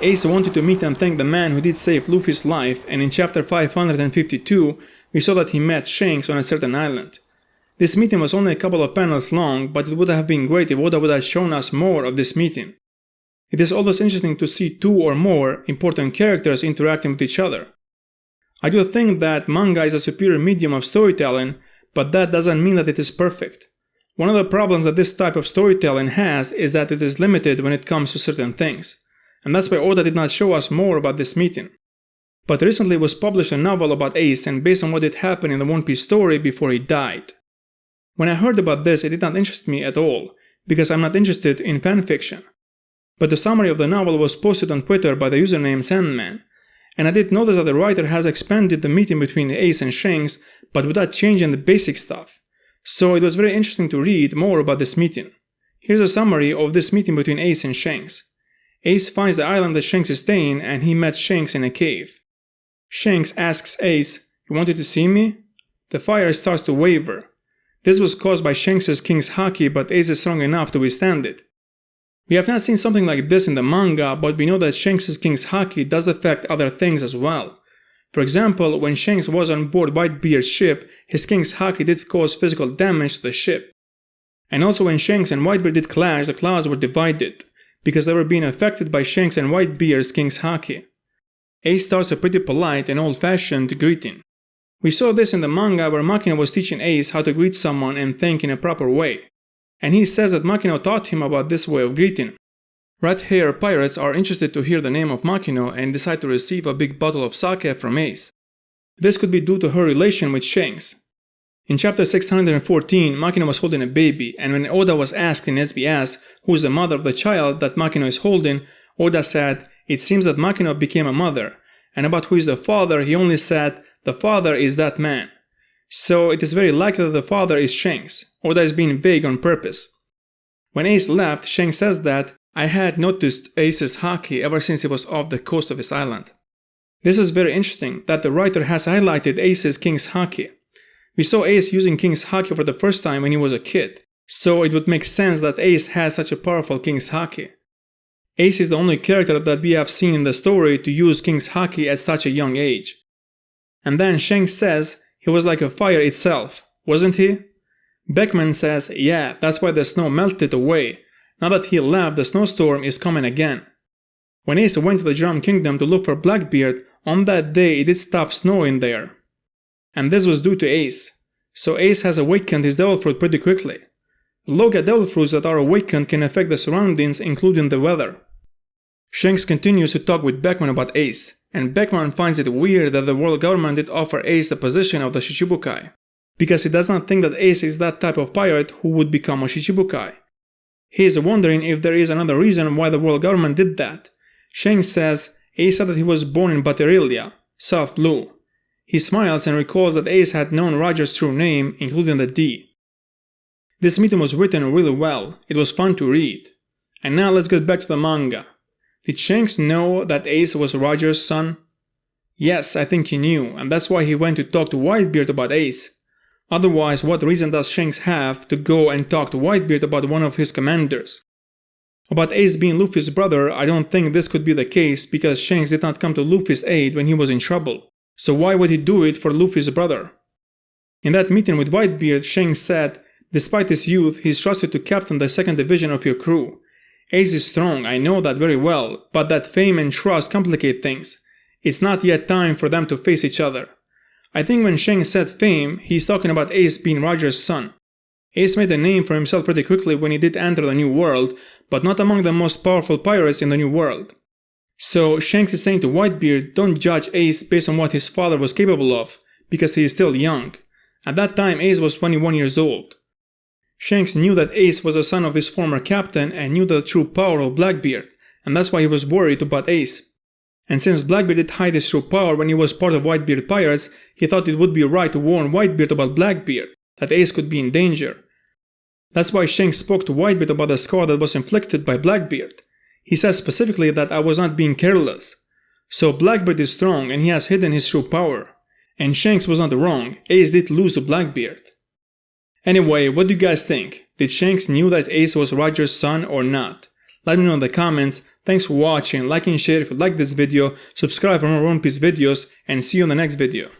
Ace wanted to meet and thank the man who did save Luffy's life, and in chapter 552, we saw that he met Shanks on a certain island. This meeting was only a couple of panels long, but it would have been great if Oda would have shown us more of this meeting. It is always interesting to see two or more important characters interacting with each other. I do think that manga is a superior medium of storytelling, but that doesn't mean that it is perfect. One of the problems that this type of storytelling has is that it is limited when it comes to certain things, and that's why Oda did not show us more about this meeting. But recently was published a novel about Ace and based on what had happened in the One Piece story before he died. When I heard about this, it did not interest me at all, because I'm not interested in fanfiction. But the summary of the novel was posted on Twitter by the username Sandman, and I did notice that the writer has expanded the meeting between Ace and Shanks, but without changing the basic stuff. So it was very interesting to read more about this meeting. Here's a summary of this meeting between Ace and Shanks. Ace finds the island that Shanks is staying, and he met Shanks in a cave. Shanks asks Ace, "You wanted to see me?" The fire starts to waver. This was caused by Shanks' King's Haki, but Ace is strong enough to withstand it. We have not seen something like this in the manga, but we know that Shanks' King's Haki does affect other things as well. For example, when Shanks was on board Whitebeard's ship, his King's Haki did cause physical damage to the ship. And also when Shanks and Whitebeard did clash, the clouds were divided, because they were being affected by Shanks and Whitebeard's King's Haki. Ace starts a pretty polite and old-fashioned greeting. We saw this in the manga where Makino was teaching Ace how to greet someone and thank in a proper way. And he says that Makino taught him about this way of greeting. Red Hair pirates are interested to hear the name of Makino and decide to receive a big bottle of sake from Ace. This could be due to her relation with Shanks. In chapter 614, Makino was holding a baby, and when Oda was asked in SBS who is the mother of the child that Makino is holding, Oda said, "It seems that Makino became a mother," and about who is the father, he only said, "The father is that man." So it is very likely that the father is Shanks. Oda is being vague on purpose. When Ace left, Shanks says that, "I had noticed Ace's haki ever since he was off the coast of his island." This is very interesting that the writer has highlighted Ace's King's Haki. We saw Ace using King's Haki for the first time when he was a kid, so it would make sense that Ace has such a powerful King's Haki. Ace is the only character that we have seen in the story to use King's Haki at such a young age. And then Shanks says he was like a fire itself, wasn't he? Beckman says, yeah, that's why the snow melted away. Now that he left, the snowstorm is coming again. When Ace went to the Drum Kingdom to look for Blackbeard, on that day it did stop snowing there. And this was due to Ace. So Ace has awakened his Devil Fruit pretty quickly. Loga Devil Fruits that are awakened can affect the surroundings, including the weather. Shanks continues to talk with Beckman about Ace, and Beckman finds it weird that the world government did offer Ace the position of the Shichibukai, because he does not think that Ace is that type of pirate who would become a Shichibukai. He is wondering if there is another reason why the world government did that. Shanks says Ace said that he was born in Baterilia, South Blue. He smiles and recalls that Ace had known Roger's true name, including the D. This meeting was written really well, it was fun to read. And now let's get back to the manga. Did Shanks know that Ace was Roger's son? Yes, I think he knew, and that's why he went to talk to Whitebeard about Ace. Otherwise, what reason does Shanks have to go and talk to Whitebeard about one of his commanders? About Ace being Luffy's brother, I don't think this could be the case because Shanks did not come to Luffy's aid when he was in trouble. So why would he do it for Luffy's brother? In that meeting with Whitebeard, Shanks said, despite his youth, he is trusted to captain the second division of your crew. Ace is strong, I know that very well, but that fame and trust complicate things. It's not yet time for them to face each other. I think when Shanks said fame, he's talking about Ace being Roger's son. Ace made a name for himself pretty quickly when he did enter the New World, but not among the most powerful pirates in the New World. So Shanks is saying to Whitebeard, don't judge Ace based on what his father was capable of, because he is still young. At that time Ace was 21 years old. Shanks knew that Ace was the son of his former captain and knew the true power of Blackbeard, and that's why he was worried about Ace. And since Blackbeard did hide his true power when he was part of Whitebeard pirates, he thought it would be right to warn Whitebeard about Blackbeard, that Ace could be in danger. That's why Shanks spoke to Whitebeard about the scar that was inflicted by Blackbeard. He said specifically that I was not being careless. So Blackbeard is strong and he has hidden his true power. And Shanks was not wrong, Ace did lose to Blackbeard. Anyway, what do you guys think? Did Shanks knew that Ace was Roger's son or not? Let me know in the comments, Thanks for watching, like and share if you like this video, subscribe for more One Piece videos, and see you on the next video.